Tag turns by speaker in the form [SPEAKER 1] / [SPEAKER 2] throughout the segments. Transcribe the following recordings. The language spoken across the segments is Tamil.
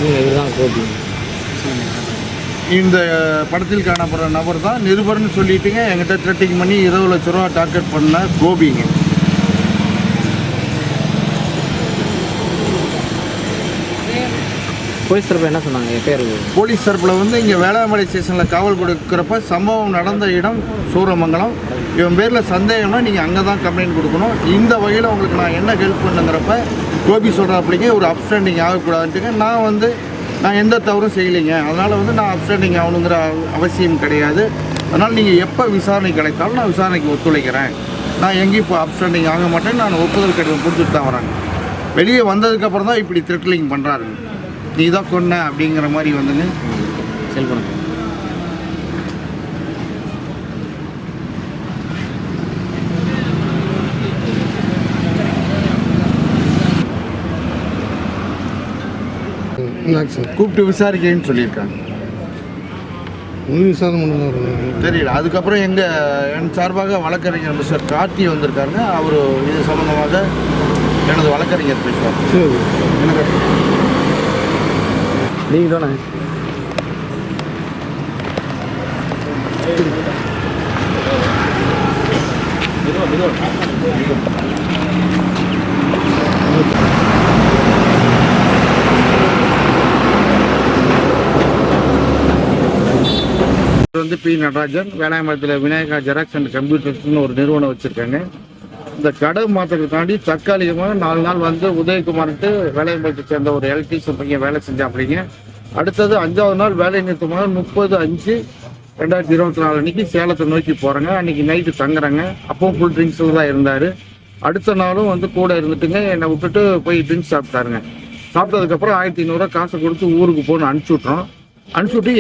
[SPEAKER 1] இதுதான் கோபி.
[SPEAKER 2] இந்த படத்தில் காணப்படுற நபர் தான் நிருபர்னு சொல்லிட்டுங்க என்கிட்ட த்ரெட்டிங் பண்ணி 20 லட்ச ரூபா டார்கெட் பண்ண கோபிங்க.
[SPEAKER 1] போலீஸ் தரப்பில் என்ன சொன்னாங்க? என் பேர்
[SPEAKER 2] போலீஸ் தரப்பில் வந்து இங்கே வேளாமலை ஸ்டேஷனில் காவல் கொடுக்குறப்ப சம்பவம் நடந்த இடம் சூரமங்கலம், இவன் பேரில் சந்தேகம்னா நீங்கள் அங்கே தான் கம்ப்ளைண்ட் கொடுக்கணும். இந்த வகையில் உங்களுக்கு நான் என்ன ஹெல்ப் பண்ணுங்கிறப்ப கோபி சொல்கிறாப்பிடிங்க ஒரு அப்ஸ்டாண்டிங் ஆகக்கூடாதுன்ட்டுங்க. நான் எந்த தவறும் செய்யலைங்க, அதனால் வந்து நான் அப்ஸ்டாண்டிங் ஆகணுங்கிற அவசியம் கிடையாது. அதனால் நீங்கள் எப்போ விசாரணைக்கு அழைத்தாலும் நான் விசாரணைக்கு ஒத்துழைக்கிறேன். நான் எங்கேயும் இப்போ அப்ஸ்டாண்டிங் ஆக மாட்டேன், நான் ஒப்புதல் கடிதம் கொடுத்துட்டு தான் வராங்க. வெளியே வந்ததுக்கப்புறம் தான் இப்படி த்ரெட்லிங் பண்ணுறாருங்க. நீ தான் கொன்ன அப்படிங்கிற மாதிரி வந்துங்க
[SPEAKER 1] செல் பண்ணுங்க.
[SPEAKER 2] கூப்பிட்டு விசாரிக்கிறேன்னு சொல்லியிருக்காங்க. தெரியல. அதுக்கப்புறம் என் சார்பாக வழக்கறிஞர் மிஸ்டர் கார்த்தி வந்திருக்காருங்க. அவர் இது சம்மந்தமாக எனது வழக்கறிஞர் பேசுவார். எனக்கு
[SPEAKER 1] நீங்கள் தானே
[SPEAKER 2] வந்து பி நடராஜன், வேளாண்மரத்தில் விநாயகா ஜெராக்ஸ் அண்ட் கம்ப்யூட்டர்ஸ்னு ஒரு நிறுவனம் வச்சுருக்காங்க. இந்த கடை மாற்றத்துக்காண்டி தற்காலிகமாக 4 நாள் வந்து உதயகுமார்ட்டு வேலையம்பலத்தை சேர்ந்த ஒரு எலக்ட்ரீஷியன் பையன் வேலை செஞ்சாப்பிடிங்க. அடுத்தது 5வது நாள் வேலை நிறுத்தமாக 30/5/2024 அன்றைக்கி சேலத்தை நோக்கி போகிறேங்க. அன்றைக்கி நைட்டு தங்குறேங்க. அப்போவும் ஃபுல் ட்ரிங்க்ஸில் தான் இருந்தார். அடுத்த நாளும் வந்து கூட இருந்துட்டுங்க என்னை விட்டுட்டு போய் ட்ரிங்க்ஸ் சாப்பிட்டாருங்க. சாப்பிட்டதுக்கப்புறம் 1500 காசை கொடுத்து ஊருக்கு போகணும் அனுப்பிச்சுட்டு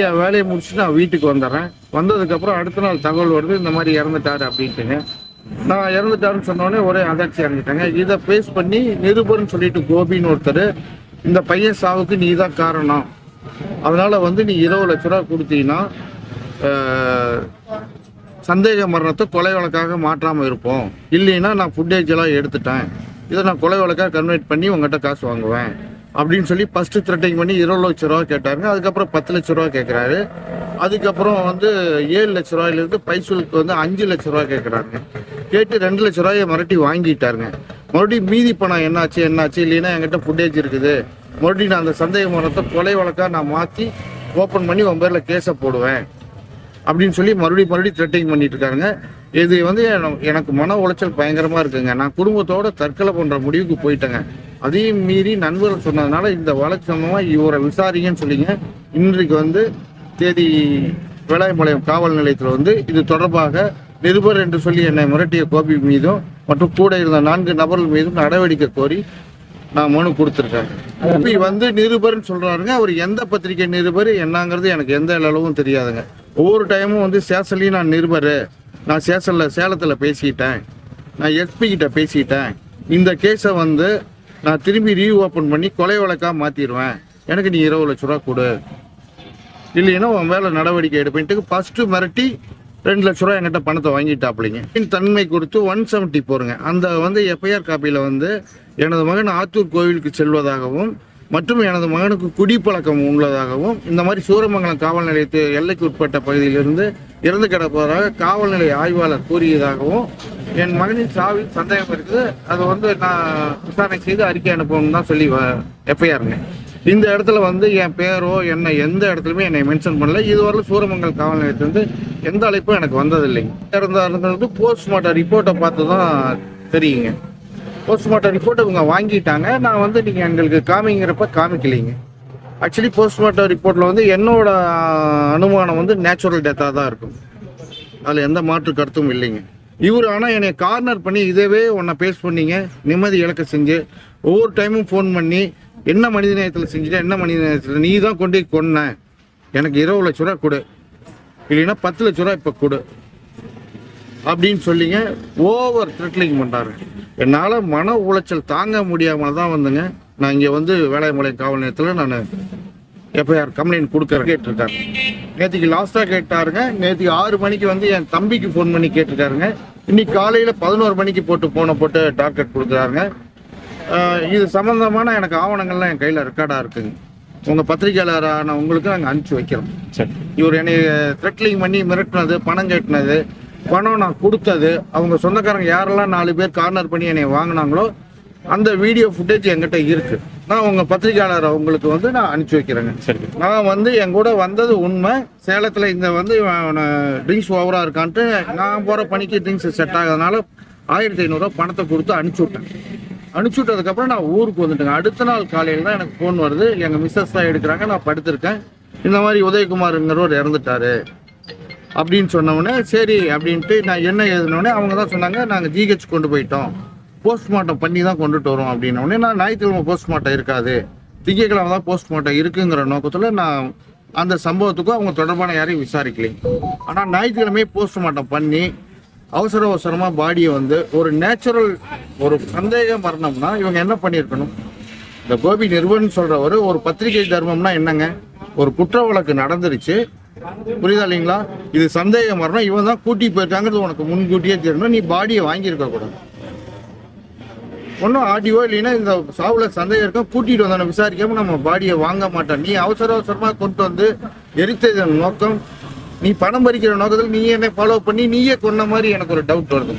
[SPEAKER 2] என் வேலையை முடிச்சுட்டு நான் வீட்டுக்கு வந்துடுறேன். வந்ததுக்கப்புறம் அடுத்த நாள் தகவல் வருது, இந்த மாதிரி இறந்துட்டாரு அப்படின்ட்டுங்க. நான் இறந்துட்டாருன்னு சொன்னோடனே ஒரே அதிர்ச்சி அடைஞ்சிட்டாங்க. இதை பேஸ் பண்ணி நிருபர்னு சொல்லிட்டு கோபின்னு ஒருத்தர், இந்த பையன் சாவுக்கு நீ தான் காரணம், அதனால் வந்து நீ 20 லட்ச ரூபா கொடுத்தீங்கன்னா சந்தேக மரணத்தை கொலை வழக்காக மாற்றாமல் இருப்போம், இல்லைன்னா நான் ஃபுட்டேஜ் எல்லாம் எடுத்துட்டேன், இதை நான் கொலை வழக்காக கன்வெர்ட் பண்ணி உங்கள்கிட்ட காசு வாங்குவேன் அப்படின்னு சொல்லி ஃபஸ்ட்டு த்ரெட்டிங் பண்ணி 20 லட்ச ரூபா கேட்டாருங்க. அதுக்கப்புறம் 10 லட்ச ரூபா கேட்குறாரு. அதுக்கப்புறம் வந்து 7 லட்ச ரூபாயிலிருந்து பைசூலுக்கு வந்து 5 லட்ச ரூபா கேட்குறாங்க. கேட்டு 2 லட்ச ரூபாயை மிரட்டி வாங்கிட்டாருங்க. மறுபடியும் மீதி பணம் என்னாச்சு இல்லைன்னா என்கிட்ட ஃபுட்டேஜ் இருக்குது, மறுபடியும் நான் அந்த சந்தேக மரணத்தை கொலை வழக்காக நான் மாற்றி ஓப்பன் பண்ணி உன் பேரில் கேஸை போடுவேன் அப்படின்னு சொல்லி மறுபடியும் த்ரெட்டிங் பண்ணிட்டு இருக்காருங்க. இது வந்து எனக்கு மன உளைச்சல் பயங்கரமாக இருக்குங்க. நான் குடும்பத்தோட தற்கொலை பண்ணுற முடிவுக்கு போயிட்டேங்க. அதையும் மீறி நண்பர்கள் சொன்னதுனால இந்த வழக்கு சம்பந்தமாக இவரை விசாரிங்கன்னு சொல்லிங்க. இன்றைக்கு வந்து தேதி வேளாய்மலையம் காவல் நிலையத்தில் வந்து இது தொடர்பாக நிருபர் என்று சொல்லி என்னை மிரட்டிய கோபி மீதும் மற்றும் கூட இருந்த 4 நபர்கள் மீதும் நடவடிக்கை கோரி நான் மனு கொடுத்துருக்கேன். கோபி வந்து நிருபர்னு சொல்கிறாருங்க. அவர் எந்த பத்திரிகை நிருபர் என்னங்கிறது எனக்கு எந்த அளவும் தெரியாதுங்க. ஒவ்வொரு டைமும் வந்து சேஷன்லையும் நான் நிருபர், நான் சேலத்தில் பேசிட்டேன், நான் எஸ்பி கிட்ட பேசிட்டேன், இந்த கேஸை வந்து நான் திரும்பி ரீஓப்பன் பண்ணி கொலை வழக்காக மாற்றிடுவேன், எனக்கு நீ 20 லட்ச ரூபா கொடு, இல்லைன்னா உன் மேலே நடவடிக்கை எடுப்பேன்ட்டு ஃபஸ்ட்டு மிரட்டி 2 லட்ச ரூபா என்கிட்ட பணத்தை வாங்கிட்டாப்பிள்ளைங்க. தன்மை கொடுத்து 170 போருங்க. அந்த வந்து எஃப்ஐஆர் காப்பியில் வந்து எனது மகன் ஆத்தூர் கோவிலுக்கு செல்வதாகவும் மற்றும் எனது மகனுக்கு குடிப்பழக்கம் உள்ளதாகவும் இந்த மாதிரி சூரமங்கலம் காவல் நிலையத்து எல்லைக்கு உட்பட்ட பகுதியிலிருந்து இறந்து கிடப்பதாக காவல் நிலைய ஆய்வாளர் கூறியதாகவும் என் மகனின் சாவில் சந்தேகம் இருக்குது, அதை வந்து நான் விசாரணை செய்து அறிக்கை அனுப்பணும்னு தான் சொல்லி எஃப்ஐஆருங்க. இந்த இடத்துல வந்து என் பேரோ என்ன எந்த இடத்துலையுமே என்னை மென்ஷன் பண்ணல. இதுவரையிலும் சூரமங்கல் காவல் நிலையத்திலிருந்து எந்த அழைப்பும் எனக்கு வந்ததில்லைங்க. இருந்தது போஸ்ட்மார்ட்டம் ரிப்போர்ட்டை பார்த்து தான் தெரியுங்க. போஸ்ட்மார்ட்டம் ரிப்போர்ட்டை இவங்க வாங்கிட்டாங்க. நான் வந்து நீங்கள் எங்களுக்கு காமிங்கிறப்ப காமிக்கலைங்க. ஆக்சுவலி போஸ்ட்மார்ட்டம் ரிப்போர்ட்டில் வந்து என்னோட அனுமானம் வந்து நேச்சுரல் டெத்தாக தான் இருக்கும், அதில் எந்த மாற்று கருத்தும் இல்லைங்க. இவர் ஆனால் என்னை கார்னர் பண்ணி இதவே உன்னை பேஸ் பண்ணீங்க, நிம்மதி இழக்க செஞ்சு ஒவ்வொரு டைமும் ஃபோன் பண்ணி என்ன மனித நேயத்தில் செஞ்சுட்டேன், என்ன மனித நேயத்தில் நீ தான் கொண்டு கொன்ன, எனக்கு 20 லட்ச ரூபா கொடு, இல்லைன்னா 10 லட்ச ரூபா இப்போ கொடு அப்படின்னு சொல்லிங்க ஓவர் த்ரெட்லிங் பண்ணுறாரு. என்னால் மன உளைச்சல் தாங்க முடியாமல் தான் வந்துங்க நான் இங்கே வந்து வேளாய்மலையம் காவல் நிலையத்தில் நான் எஃப்ஐஆர் கம்ப்ளைண்ட் கேட்டிருக்காரு. நேற்றுக்கு லாஸ்ட்டாக கேட்டாருங்க. நேற்றுக்கு 6 மணிக்கு வந்து என் தம்பிக்கு ஃபோன் பண்ணி கேட்டிருக்காருங்க. இன்னைக்கு காலையில் 11 மணிக்கு போட்டு டார்கெட் கொடுக்குறாருங்க. இது சம்மந்தமான எனக்கு ஆவணங்கள்லாம் என் கையில் ரெக்கார்டாக இருக்குங்க. உங்கள் பத்திரிகையாளரான உங்களுக்கு நாங்கள் அனுப்பிச்சி வைக்கிறோம்.
[SPEAKER 1] சரி.
[SPEAKER 2] இவர் என்னை த்ரெட்லிங் பண்ணி மிரட்டினது, பணம் கட்டினது, பணம் நான் கொடுத்தது, அவங்க சொந்தக்காரங்க யாரெல்லாம் 4 பேர் கார்னர் பண்ணி என்னை வாங்கினாங்களோ அந்த வீடியோ ஃபுட்டேஜ் என்கிட்ட இருக்கு. நான் உங்கள் பத்திரிகையாளரை உங்களுக்கு வந்து நான் அனுப்பிச்சி வைக்கிறேங்க.
[SPEAKER 1] சரி.
[SPEAKER 2] நான் வந்து என் கூட வந்தது உண்மை. சேலத்தில் இந்த வந்து ட்ரிங்க்ஸ் ஓவராக இருக்கான்ட்டு நான் போகிற பணிக்கு ட்ரிங்க்ஸ் செட் ஆகாதனால 1500 பணத்தை கொடுத்து அனுப்பிச்சி விட்டேன். அனுப்பிச்சி விட்டதுக்கப்புறம் நான் ஊருக்கு வந்துட்டேங்க. அடுத்த நாள் காலையில் தான் எனக்கு ஃபோன் வருது. எங்கள் மிஸ்ஸஸ் தான் எடுக்கிறாங்க. நான் படுத்திருக்கேன். இந்த மாதிரி உதயகுமாருங்கிறவர் இறந்துட்டாரு அப்படின்னு சொன்னோடனே சரி அப்படின்ட்டு நான் என்ன எழுதினோடனே அவங்க தான் சொன்னாங்க, நாங்கள் ஜிஹெச் கொண்டு போயிட்டோம், போஸ்ட்மார்ட்டம் பண்ணி தான் கொண்டுட்டு வரோம் அப்படின்னோடனே நான் ஞாயிற்றுக்கிழமை போஸ்ட்மார்ட்டம் இருக்காது, திங்கட்கிழமை தான் போஸ்ட்மார்ட்டம் இருக்குங்கிற நோக்கத்தில் நான் அந்த சம்பவத்துக்கும் அவங்க தொடர்பான யாரையும் விசாரிக்கலைங்க. ஆனால் ஞாயிற்றுக்கிழமையே போஸ்ட்மார்ட்டம் பண்ணி அவசரமாக பாடியை வந்து ஒரு நேச்சுரல் ஒரு சந்தேக மரணம்னா இவங்க என்ன பண்ணியிருக்கணும்? இந்த கோபி நிறுவனம் சொல்கிறவர் ஒரு பத்திரிகை தர்மம்னா என்னங்க? ஒரு குற்ற வழக்கு நடந்துருச்சு, புரியுதா இல்லைங்களா? இது சந்தேக மரணம், இவன் தான் கூட்டி போயிருக்காங்கிறது உனக்கு முன்கூட்டியே தெரியணும். நீ பாடியை வாங்கியிருக்க கூடாது. ஒன்றும் ஆடியோ இல்லைன்னா இந்த சாவுல சந்தேகம் இருக்கும், கூட்டிகிட்டு வந்தான விசாரிக்காம நம்ம பாடியை வாங்க மாட்டோம். நீ அவசரமாக கொண்டு வந்து எரித்ததன் நோக்கம், நீ பணம் பறிக்கிற நோக்கத்தில் நீ என்னை ஃபாலோ பண்ணி நீயே கொன்ன மாதிரி எனக்கு ஒரு டவுட் வருது.